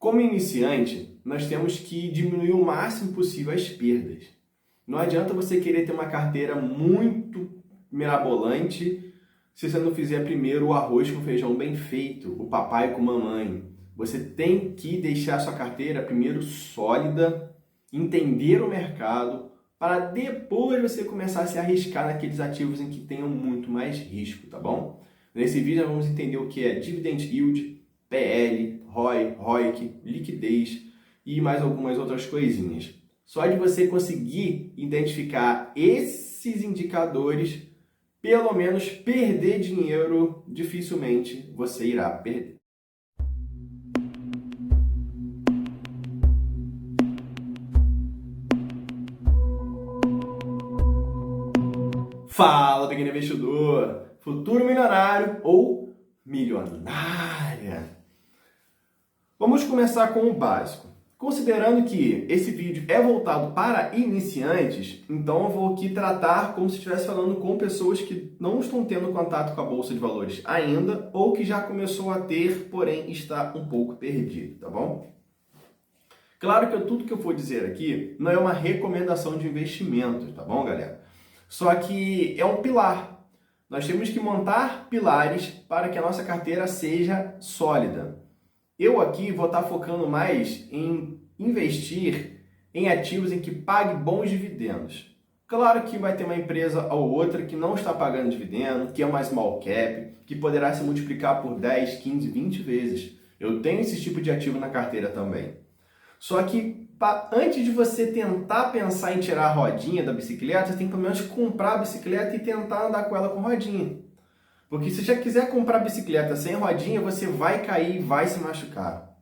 Como iniciante, nós temos que diminuir o máximo possível as perdas. Não adianta você querer ter uma carteira muito mirabolante se você não fizer primeiro o arroz com feijão bem feito, o papai com mamãe. Você tem que deixar a sua carteira primeiro sólida, entender o mercado, para depois você começar a se arriscar naqueles ativos em que tenham muito mais risco, tá bom? Nesse vídeo nós vamos entender o que é Dividend Yield, PL, ROI, ROIC, liquidez e mais algumas outras coisinhas. Só de você conseguir identificar esses indicadores, pelo menos perder dinheiro, dificilmente você irá perder. Fala, pequeno investidor, futuro milionário ou milionária. Vamos começar com o básico. Considerando que esse vídeo é voltado para iniciantes, então eu vou aqui tratar como se estivesse falando com pessoas que não estão tendo contato com a Bolsa de Valores ainda ou que já começou a ter, porém está um pouco perdido, tá bom? Claro que tudo que eu for dizer aqui não é uma recomendação de investimento, tá bom, galera? Só que é um pilar. Nós temos que montar pilares para que a nossa carteira seja sólida. Eu aqui vou estar focando mais em investir em ativos em que pague bons dividendos. Claro que vai ter uma empresa ou outra que não está pagando dividendo, que é uma small cap, que poderá se multiplicar por 10, 15, 20 vezes. Eu tenho esse tipo de ativo na carteira também. Só que antes de você tentar pensar em tirar a rodinha da bicicleta, você tem que pelo menos comprar a bicicleta e tentar andar com ela com rodinha. Porque se já quiser comprar bicicleta sem rodinha, você vai cair e vai se machucar.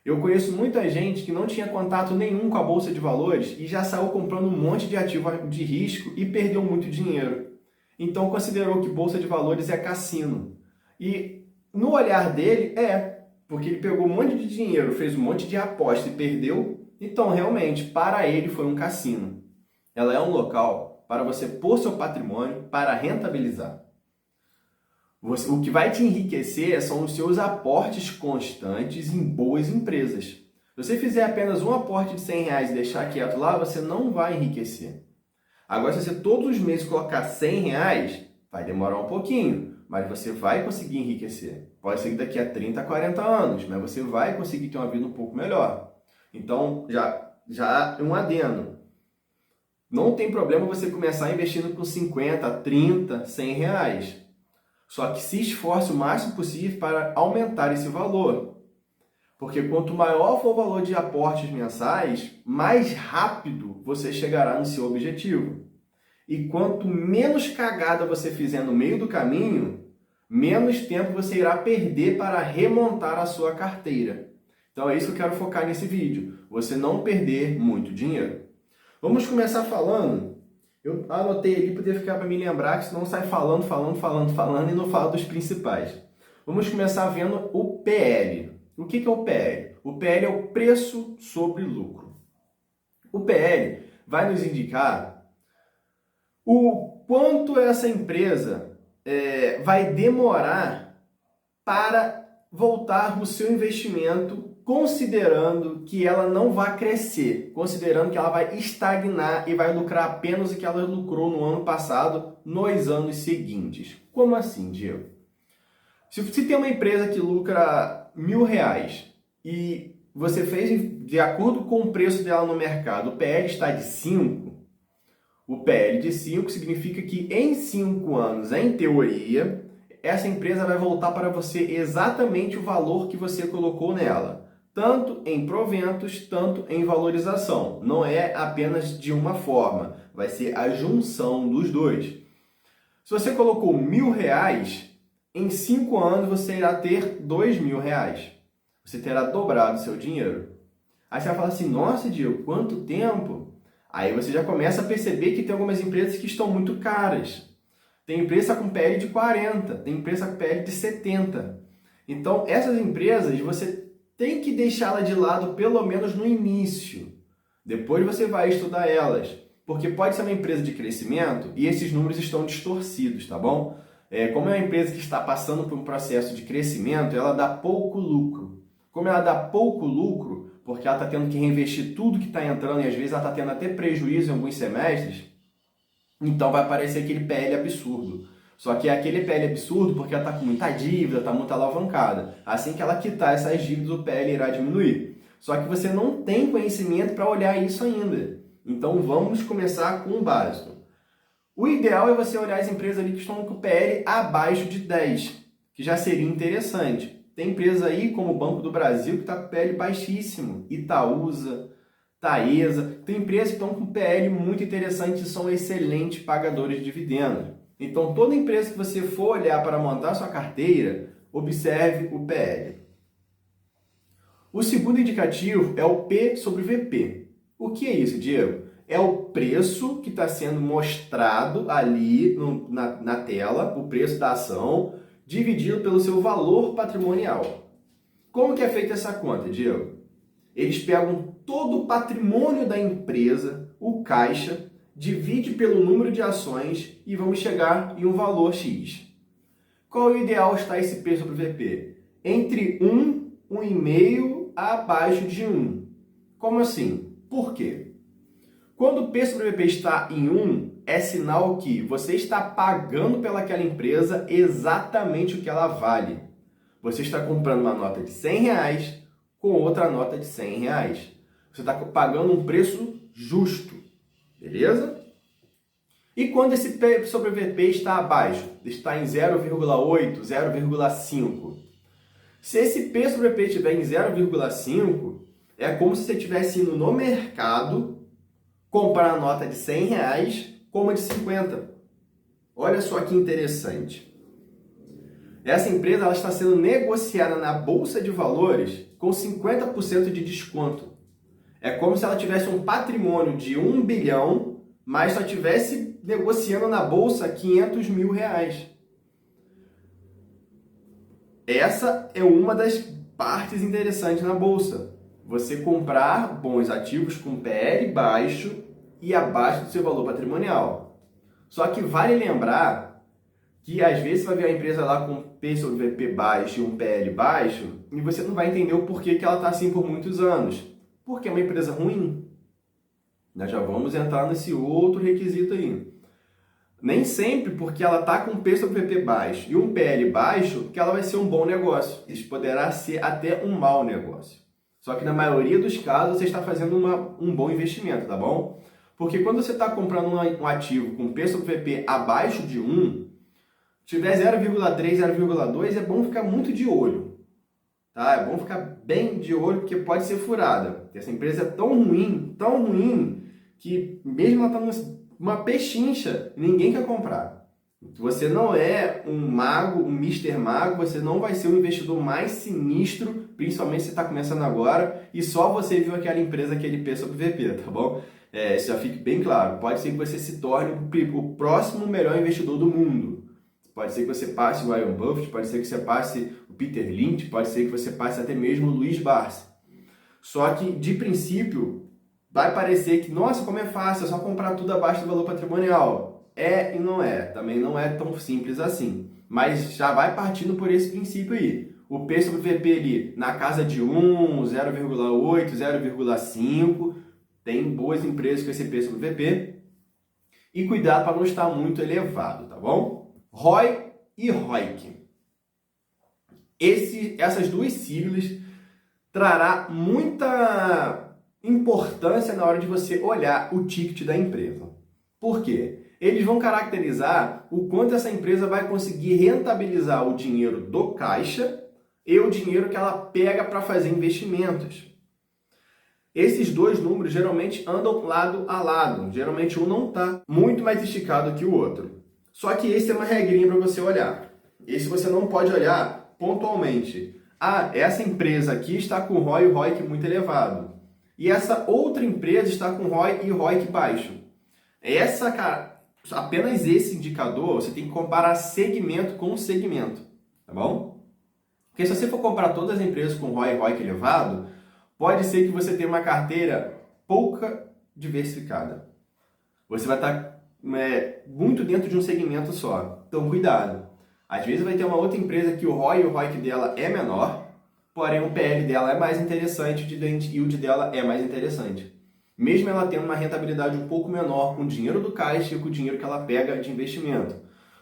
Eu conheço muita gente que não tinha contato nenhum com a Bolsa de Valores e já saiu comprando um monte de ativo de risco e perdeu muito dinheiro. Então considerou que Bolsa de Valores é cassino. E no olhar dele porque ele pegou um monte de dinheiro, fez um monte de aposta e perdeu. Então realmente, para ele foi um cassino. Ela é um local para você pôr seu patrimônio para rentabilizar. O que vai te enriquecer são os seus aportes constantes em boas empresas. Se você fizer apenas um aporte de R$100 e deixar quieto lá, você não vai enriquecer. Agora, se você todos os meses colocar R$100, vai demorar um pouquinho, mas você vai conseguir enriquecer. Pode ser que daqui a 30, 40 anos, mas você vai conseguir ter uma vida um pouco melhor. Então, já um adendo. Não tem problema você começar investindo com 50, 30, R$100. Só que se esforce o máximo possível para aumentar esse valor. Porque quanto maior for o valor de aportes mensais, mais rápido você chegará no seu objetivo. E quanto menos cagada você fizer no meio do caminho, menos tempo você irá perder para remontar a sua carteira. Então é isso que eu quero focar nesse vídeo. Você não perder muito dinheiro. Vamos começar falando. Eu anotei ali para poder ficar para me lembrar, que senão sai falando e não falo dos principais. Vamos começar vendo o PL. O que é o PL? O PL é o preço sobre lucro. O PL vai nos indicar o quanto essa empresa vai demorar para voltar o seu investimento, considerando que ela não vai crescer, considerando que ela vai estagnar e vai lucrar apenas o que ela lucrou no ano passado, nos anos seguintes. Como assim, Diego? Se tem uma empresa que lucra R$1.000 e você fez de acordo com o preço dela no mercado, o PL está de 5, o PL de 5 significa que em 5 anos, em teoria, essa empresa vai voltar para você exatamente o valor que você colocou nela. Tanto em proventos, tanto em valorização. Não é apenas de uma forma, vai ser a junção dos dois. Se você colocou R$1.000, em 5 anos você irá ter R$2.000. Você terá dobrado seu dinheiro. Aí você vai falar assim, nossa, Diego, quanto tempo? Aí você já começa a perceber que tem algumas empresas que estão muito caras. Tem empresa com PL de 40, tem empresa com PL de 70. Então, essas empresas você tem que deixá-la de lado pelo menos no início. Depois você vai estudar elas. Porque pode ser uma empresa de crescimento e esses números estão distorcidos, tá bom? Como é uma empresa que está passando por um processo de crescimento, ela dá pouco lucro. Como ela dá pouco lucro, porque ela está tendo que reinvestir tudo que está entrando e às vezes ela está tendo até prejuízo em alguns semestres, então vai aparecer aquele PL absurdo. Só que é aquele PL absurdo porque ela está com muita dívida, está muito alavancada. Assim que ela quitar essas dívidas, o PL irá diminuir. Só que você não tem conhecimento para olhar isso ainda. Então vamos começar com o básico. O ideal é você olhar as empresas ali que estão com o PL abaixo de 10, que já seria interessante. Tem empresa aí como o Banco do Brasil que está com PL baixíssimo, Itaúsa, Taesa. Tem empresas que estão com PL muito interessante e são excelentes pagadores de dividendos. Então, toda empresa que você for olhar para montar sua carteira, observe o PL. O segundo indicativo é o P sobre VP. O que é isso, Diego? É o preço que está sendo mostrado ali na tela, o preço da ação, dividido pelo seu valor patrimonial. Como que é feita essa conta, Diego? Eles pegam todo o patrimônio da empresa, o caixa, divide pelo número de ações e vamos chegar em um valor X. Qual é o ideal está esse P sobre VP? Entre 1, 1,5 abaixo de 1. Como assim? Por quê? Quando o P sobre VP está em 1, é sinal que você está pagando pelaquela empresa exatamente o que ela vale. Você está comprando uma nota de R$100 com outra nota de R$100. Você está pagando um preço justo, beleza? E quando esse P sobre VP está abaixo, está em 0,8, 0,5. Se esse P sobre VP estiver em 0,5, é como se você estivesse indo no mercado comprar a nota de R$100 com uma de 50. Olha só que interessante. Essa empresa ela está sendo negociada na Bolsa de Valores com 50% de desconto. É como se ela tivesse um patrimônio de 1 bilhão, mas só estivesse negociando na Bolsa R$500 mil. Essa é uma das partes interessantes na Bolsa. Você comprar bons ativos com PL baixo e abaixo do seu valor patrimonial. Só que vale lembrar que às vezes você vai ver a empresa lá com P sobre VP baixo e um PL baixo e você não vai entender o porquê que ela está assim por muitos anos. Porque é uma empresa ruim. Nós já vamos entrar nesse outro requisito aí. Nem sempre porque ela está com P sobre VP baixo e um PL baixo que ela vai ser um bom negócio. Isso poderá ser até um mau negócio. Só que na maioria dos casos você está fazendo um bom investimento, tá bom? Porque quando você está comprando um ativo com P sobre VP abaixo de 1, tiver 0,3, 0,2, é bom ficar muito de olho. Tá? É bom ficar bem de olho porque pode ser furada. Porque essa empresa é tão ruim, que mesmo ela está uma pechincha, ninguém quer comprar. Você não é um mago, um Mr. Mago, você não vai ser o investidor mais sinistro, principalmente se está começando agora, e só você viu aquela empresa, aquele P sobre VP, tá bom? Isso já fique bem claro. Pode ser que você se torne o próximo melhor investidor do mundo. Pode ser que você passe o Warren Buffett, pode ser que você passe o Peter Lynch, pode ser que você passe até mesmo o Luiz Barsi. Só que, de princípio, vai parecer que, nossa, como é fácil, é só comprar tudo abaixo do valor patrimonial. É e não é, também não é tão simples assim. Mas já vai partindo por esse princípio aí. O P sobre VP ali na casa de 1, 0,8, 0,5. Tem boas empresas com esse P sobre VP. E cuidado para não estar muito elevado, tá bom? ROI e ROIC. Essas duas siglas trará muita importância na hora de você olhar o ticket da empresa. Por quê? Eles vão caracterizar o quanto essa empresa vai conseguir rentabilizar o dinheiro do caixa e o dinheiro que ela pega para fazer investimentos. Esses dois números geralmente andam lado a lado. Geralmente um não está muito mais esticado que o outro. Só que esse é uma regrinha para você olhar. Esse você não pode olhar pontualmente. Ah, essa empresa aqui está com ROI e ROIC muito elevado. E essa outra empresa está com ROI e ROIC baixo. Apenas esse indicador, você tem que comparar segmento com segmento, tá bom? Porque se você for comparar todas as empresas com ROI e ROIC elevado, pode ser que você tenha uma carteira pouca diversificada. Você vai estar muito dentro de um segmento só. Então, cuidado. Às vezes vai ter uma outra empresa que o ROI e o ROIC dela é menor, porém o PL dela é mais interessante, o dividend yield dela é mais interessante. Mesmo ela tendo uma rentabilidade um pouco menor com o dinheiro do caixa e com o dinheiro que ela pega de investimento.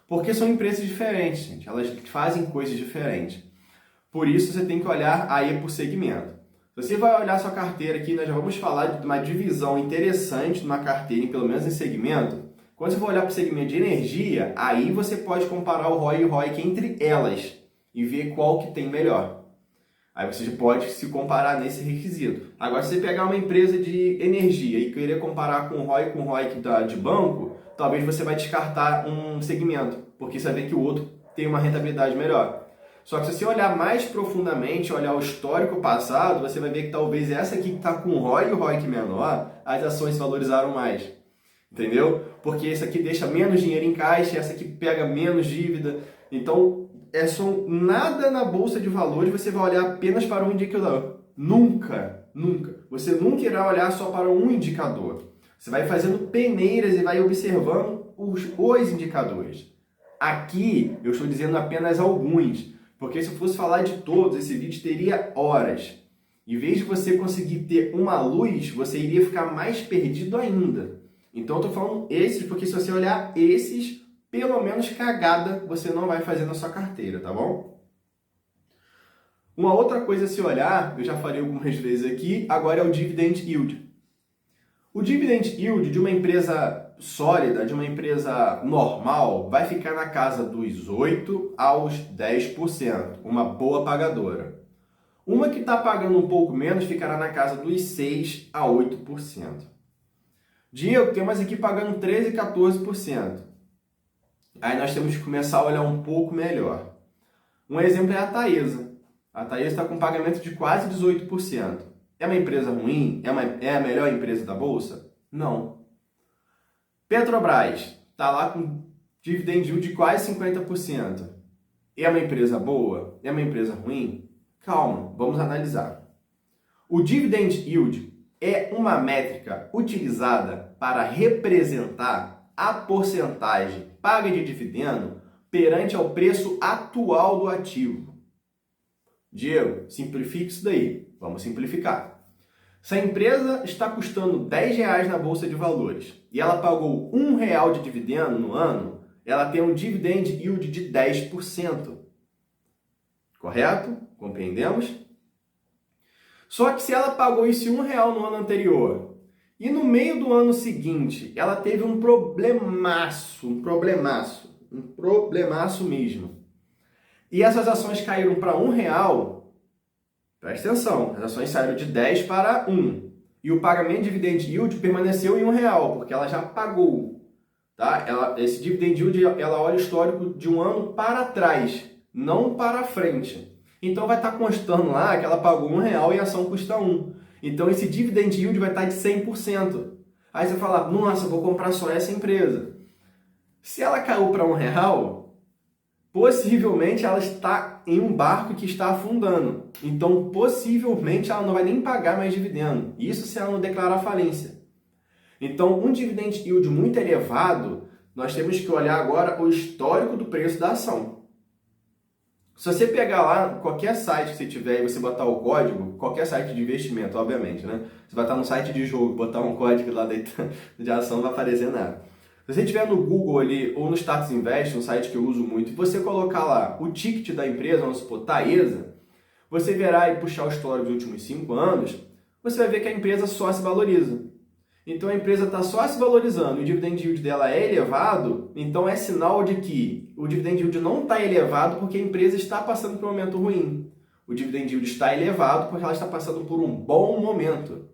Porque são empresas diferentes, gente. Elas fazem coisas diferentes. Por isso, você tem que olhar aí por segmento. Se você vai olhar sua carteira aqui, nós já vamos falar de uma divisão interessante de uma carteira, pelo menos em segmento. Quando você for olhar para o segmento de energia, aí você pode comparar o ROI e o ROIC entre elas e ver qual que tem melhor. Aí você pode se comparar nesse requisito. Agora, se você pegar uma empresa de energia e querer comparar com o ROI com o ROIC de banco, talvez você vai descartar um segmento, porque você vai ver que o outro tem uma rentabilidade melhor. Só que se você olhar mais profundamente, olhar o histórico passado, você vai ver que talvez essa aqui que está com o ROI e o ROIC menor, as ações se valorizaram mais. Entendeu? Porque essa aqui deixa menos dinheiro em caixa, essa aqui pega menos dívida. Então, nada na bolsa de valores você vai olhar apenas para um indicador. Nunca, nunca. Você nunca irá olhar só para um indicador. Você vai fazendo peneiras e vai observando os indicadores. Aqui eu estou dizendo apenas alguns, porque se eu fosse falar de todos, esse vídeo teria horas. Em vez de você conseguir ter uma luz, você iria ficar mais perdido ainda. Então eu estou falando esses, porque se você olhar esses, pelo menos cagada você não vai fazer na sua carteira, tá bom? Uma outra coisa a se olhar, eu já falei algumas vezes aqui, agora é o dividend yield. O dividend yield de uma empresa sólida, de uma empresa normal, vai ficar na casa dos 8% aos 10%, uma boa pagadora. Uma que está pagando um pouco menos ficará na casa dos 6% a 8%. Diego, tem umas aqui pagando 13% e 14%. Aí nós temos que começar a olhar um pouco melhor. Um exemplo é a Taesa. A Taesa está com pagamento de quase 18%. É uma empresa ruim? É a melhor empresa da Bolsa? Não. Petrobras está lá com dividend yield de quase 50%. É uma empresa boa? É uma empresa ruim? Calma, vamos analisar. O dividend yield é uma métrica utilizada para representar a porcentagem paga de dividendo perante ao preço atual do ativo. Diego, simplifique isso daí. Vamos simplificar. Se a empresa está custando R$10 na Bolsa de Valores e ela pagou R$1 de dividendo no ano, ela tem um dividend yield de 10%. Correto? Compreendemos? Só que se ela pagou esse R$1 no ano anterior e no meio do ano seguinte ela teve um problemaço mesmo, e essas ações caíram para R$1, presta atenção, as ações saíram de 10 para 1 e o pagamento de dividend yield permaneceu em R$1, porque ela já pagou. Tá? Esse dividend yield ela olha o histórico de um ano para trás, não para frente. Então vai estar constando lá que ela pagou R$1 e a ação custa 1. Então esse dividend yield vai estar de 100%. Aí você fala, nossa, vou comprar só essa empresa. Se ela caiu para R$1, possivelmente ela está em um barco que está afundando. Então possivelmente ela não vai nem pagar mais dividendo. Isso se ela não declarar falência. Então um dividend yield muito elevado, nós temos que olhar agora o histórico do preço da ação. Se você pegar lá, qualquer site que você tiver e você botar o código, qualquer site de investimento, obviamente, né? Você vai estar no site de jogo, botar um código lá de ação, não vai aparecer nada. Se você estiver no Google ali, ou no Status Invest, um site que eu uso muito, e você colocar lá o ticket da empresa, vamos supor, Taesa, você verá e puxar o histórico dos últimos 5 anos, você vai ver que a empresa só se valoriza. Então a empresa está só se valorizando e o dividend yield dela é elevado, então é sinal de que o dividend yield não está elevado porque a empresa está passando por um momento ruim. O dividend yield está elevado porque ela está passando por um bom momento.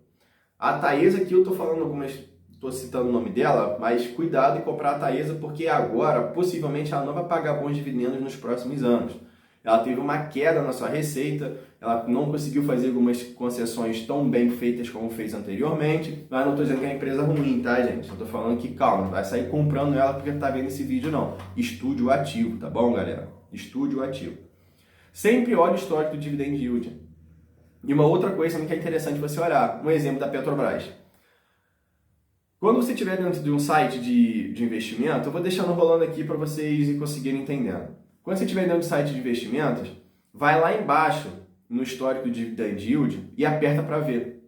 A Taesa aqui eu estou falando estou citando o nome dela, mas cuidado em comprar a Taesa porque agora possivelmente ela não vai pagar bons dividendos nos próximos anos. Ela teve uma queda na sua receita, ela não conseguiu fazer algumas concessões tão bem feitas como fez anteriormente, mas não estou dizendo que é uma empresa ruim, tá, gente? Eu estou falando que, calma, não vai sair comprando ela porque está vendo esse vídeo, não. Estude o ativo, tá bom, galera? Estude o ativo. Sempre olhe o histórico do dividend yield. E uma outra coisa também que é interessante você olhar, um exemplo da Petrobras. Quando você estiver dentro de um site de investimento, eu vou deixando rolando aqui para vocês conseguirem entender. Quando você estiver dentro do site de investimentos, vai lá embaixo no histórico de dividend yield e aperta para ver.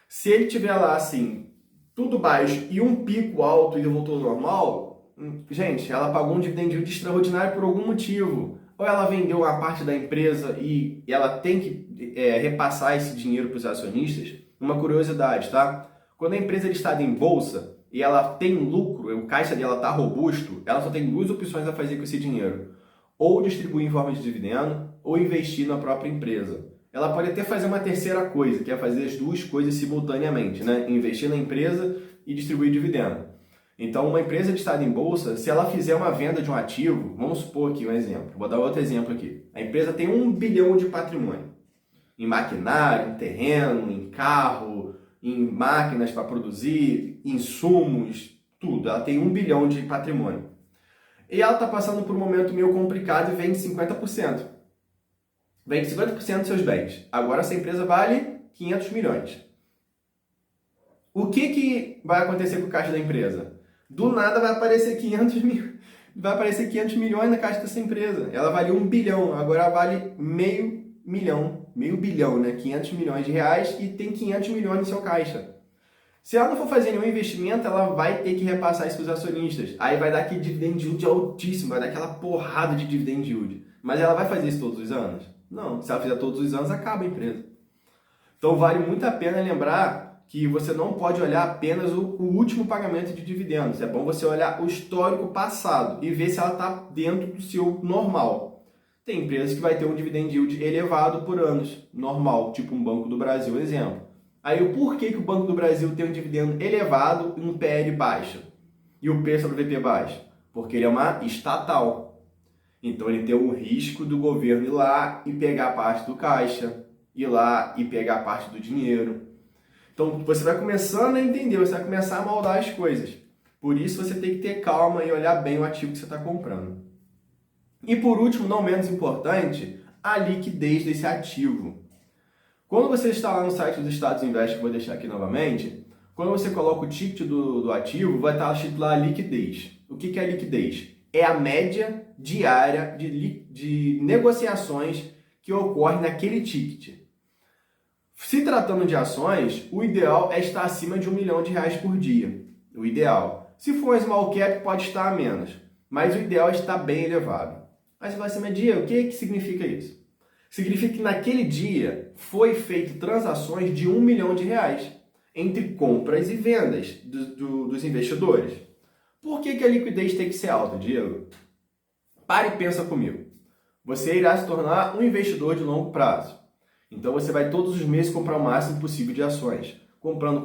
Se ele tiver lá assim, tudo baixo e um pico alto e voltou ao normal, gente, ela pagou um dividend yield extraordinário por algum motivo. Ou ela vendeu uma parte da empresa e ela tem que repassar esse dinheiro para os acionistas. Uma curiosidade, tá? Quando a empresa é listada em bolsa e ela tem lucro, o caixa dela está robusto, ela só tem duas opções a fazer com esse dinheiro. Ou distribuir em forma de dividendo, ou investir na própria empresa. Ela pode até fazer uma terceira coisa, que é fazer as duas coisas simultaneamente, né? Investir na empresa e distribuir dividendo. Então, uma empresa listada em bolsa, se ela fizer uma venda de um ativo, vamos supor aqui um exemplo, vou dar outro exemplo aqui. A empresa tem 1 bilhão de patrimônio em maquinário, em terreno, em carro, em máquinas para produzir, insumos, tudo. Ela tem 1 bilhão de patrimônio. E ela está passando por um momento meio complicado e vende 50%. Vende 50% dos seus bens. Agora essa empresa vale 500 milhões. O que vai acontecer com o caixa da empresa? Do nada vai aparecer 500 milhões na caixa dessa empresa. Ela valia 1 bilhão, agora vale meio bilhão, né? 500 milhões de reais e tem 500 milhões no seu caixa. Se ela não for fazer nenhum investimento, ela vai ter que repassar isso para os acionistas. Aí vai dar aquele dividend yield altíssimo, vai dar aquela porrada de dividend yield. Mas ela vai fazer isso todos os anos? Não. Se ela fizer todos os anos, acaba a empresa. Então vale muito a pena lembrar que você não pode olhar apenas o último pagamento de dividendos. É bom você olhar o histórico passado e ver se ela está dentro do seu normal. Tem empresas que vai ter um dividend yield elevado por anos, normal, tipo um Banco do Brasil, exemplo. Aí o porquê que o Banco do Brasil tem um dividendo elevado e um PL baixo e o P sobre VP baixo? Porque ele é uma estatal. Então ele tem o risco do governo ir lá e pegar parte do caixa, ir lá e pegar parte do dinheiro. Então você vai começando a entender, você vai começar a moldar as coisas. Por isso você tem que ter calma e olhar bem o ativo que você está comprando. E por último, não menos importante, a liquidez desse ativo. Quando você está lá no site do Status Invest, que eu vou deixar aqui novamente, quando você coloca o ticket do ativo, vai estar escrito lá liquidez. O que é liquidez? É a média diária de negociações que ocorre naquele ticket. Se tratando de ações, o ideal é estar acima de R$1 milhão por dia. O ideal. Se for um small cap, pode estar a menos. Mas o ideal é estar bem elevado. Aí você vai assim, mas dia, o que significa isso? Significa que naquele dia foi feito transações de R$1 milhão entre compras e vendas dos investidores. Por que a liquidez tem que ser alta, Diego? Pare e pensa comigo. Você irá se tornar um investidor de longo prazo. Então você vai todos os meses comprar o máximo possível de ações. Comprando,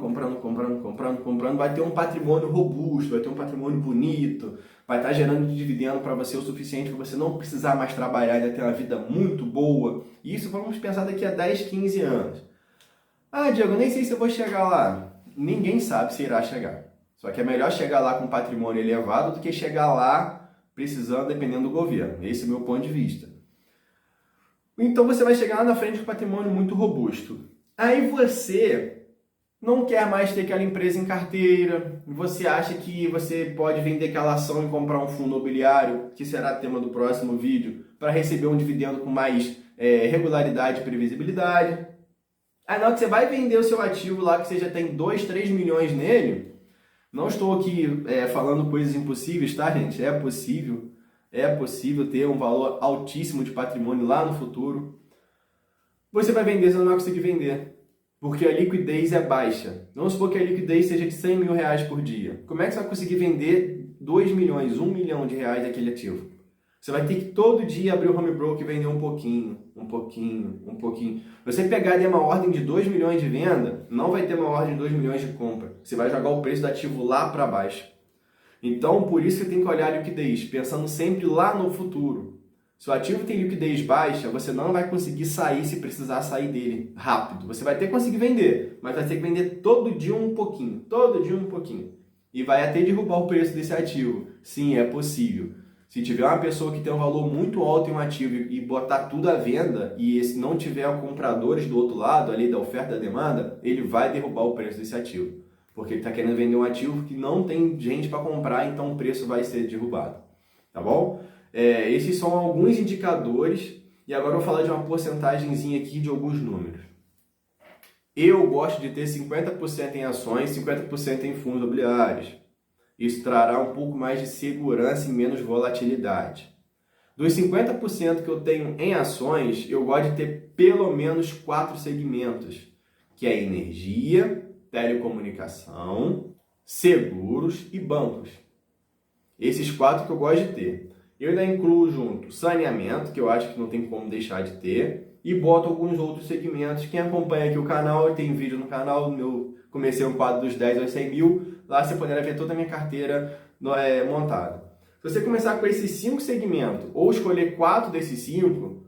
vai ter um patrimônio robusto, vai ter um patrimônio bonito, vai estar gerando dividendo para você o suficiente para você não precisar mais trabalhar e ainda ter uma vida muito boa. E isso vamos pensar daqui a 10, 15 anos. Ah, Diego, nem sei se eu vou chegar lá. Ninguém sabe se irá chegar. Só que é melhor chegar lá com patrimônio elevado do que chegar lá precisando, dependendo do governo. Esse é o meu ponto de vista. Então você vai chegar lá na frente com patrimônio muito robusto. Aí você não quer mais ter aquela empresa em carteira, você acha que você pode vender aquela ação e comprar um fundo imobiliário, que será tema do próximo vídeo, para receber um dividendo com mais regularidade e previsibilidade. Aí na hora que você vai vender o seu ativo lá, que você já tem 2, 3 milhões nele, não estou aqui falando coisas impossíveis, tá, gente? É possível ter um valor altíssimo de patrimônio lá no futuro. Você vai vender, você não vai conseguir vender. Porque a liquidez é baixa. Vamos supor que a liquidez seja de R$100 mil por dia. Como é que você vai conseguir vender 2 milhões, R$1 milhão daquele ativo? Você vai ter que todo dia abrir o home broker e vender um pouquinho. Você pegar ali uma ordem de 2 milhões de venda, não vai ter uma ordem de 2 milhões de compra. Você vai jogar o preço do ativo lá para baixo. Então, por isso que tem que olhar a liquidez, pensando sempre lá no futuro. Se o ativo tem liquidez baixa, você não vai conseguir sair se precisar sair dele rápido. Você vai ter que conseguir vender, mas vai ter que vender todo dia um pouquinho. E vai até derrubar o preço desse ativo. Sim, é possível. Se tiver uma pessoa que tem um valor muito alto em um ativo e botar tudo à venda, e se não tiver compradores do outro lado, ali da oferta e da demanda, ele vai derrubar o preço desse ativo. Porque ele está querendo vender um ativo que não tem gente para comprar, então o preço vai ser derrubado. Tá bom? Esses são alguns indicadores E agora eu vou falar de uma porcentagenzinha aqui de alguns números. Eu gosto de ter 50% em ações, 50% em fundos imobiliários. Isso trará um pouco mais de segurança e menos volatilidade. Dos 50% que eu tenho em ações, eu gosto de ter pelo menos 4 segmentos, que é energia, telecomunicação, seguros e bancos. Esses 4 que eu gosto de ter. Eu ainda incluo junto saneamento, que eu acho que não tem como deixar de ter, e boto alguns outros segmentos. Quem acompanha aqui o canal, tem vídeo no canal, comecei um quadro dos 10 aos 100 mil, lá você poderá ver toda a minha carteira montada. Se você começar com esses 5 segmentos, ou escolher 4 desses 5,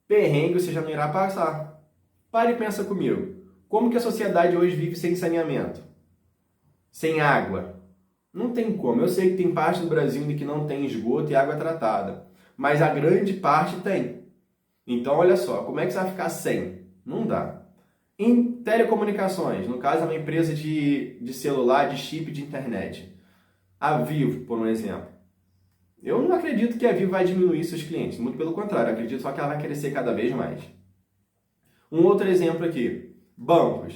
perrengue você já não irá passar. Pare e pensa comigo. Como que a sociedade hoje vive sem saneamento? Sem água? Não tem como. Eu sei que tem parte do Brasil ainda que não tem esgoto e água tratada, mas a grande parte tem. Então, olha só, como é que você vai ficar sem? Não dá. Em telecomunicações, no caso é uma empresa de celular, de chip de internet. A Vivo, por um exemplo. Eu não acredito que a Vivo vai diminuir seus clientes, muito pelo contrário, eu acredito só que ela vai crescer cada vez mais. Um outro exemplo aqui, bancos.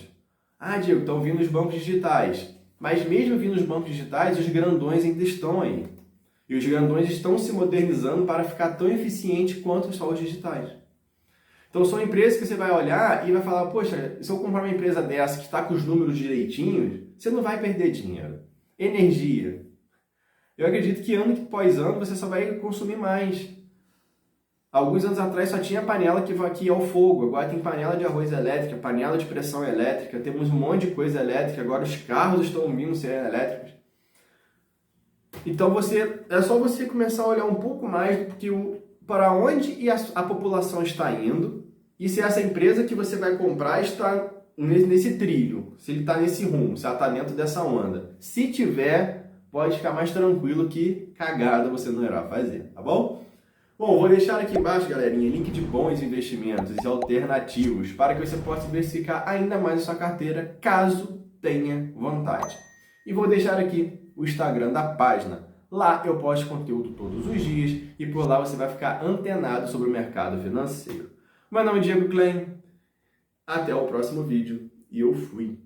Ah, Diego, estão vindo os bancos digitais. Mas mesmo vindo os bancos digitais, os grandões ainda estão aí. E os grandões estão se modernizando para ficar tão eficiente quanto só os digitais. Então são empresas que você vai olhar e vai falar, poxa, se eu comprar uma empresa dessa que está com os números direitinhos, você não vai perder dinheiro. Energia. Eu acredito que ano após ano você só vai consumir mais. Alguns anos atrás só tinha panela que vai aqui ao fogo, agora tem panela de arroz elétrica, panela de pressão elétrica, temos um monte de coisa elétrica, agora os carros estão vindo ser elétricos. Então é só você começar a olhar um pouco mais para onde a população está indo e se essa empresa que você vai comprar está nesse trilho, se ele está nesse rumo, se ela está dentro dessa onda. Se tiver, pode ficar mais tranquilo que cagada você não irá fazer, tá bom? Bom, vou deixar aqui embaixo, galerinha, link de bons investimentos e alternativos para que você possa diversificar ainda mais a sua carteira, caso tenha vontade. E vou deixar aqui o Instagram da página. Lá eu posto conteúdo todos os dias e por lá você vai ficar antenado sobre o mercado financeiro. Meu nome é Diego Klein, até o próximo vídeo e eu fui!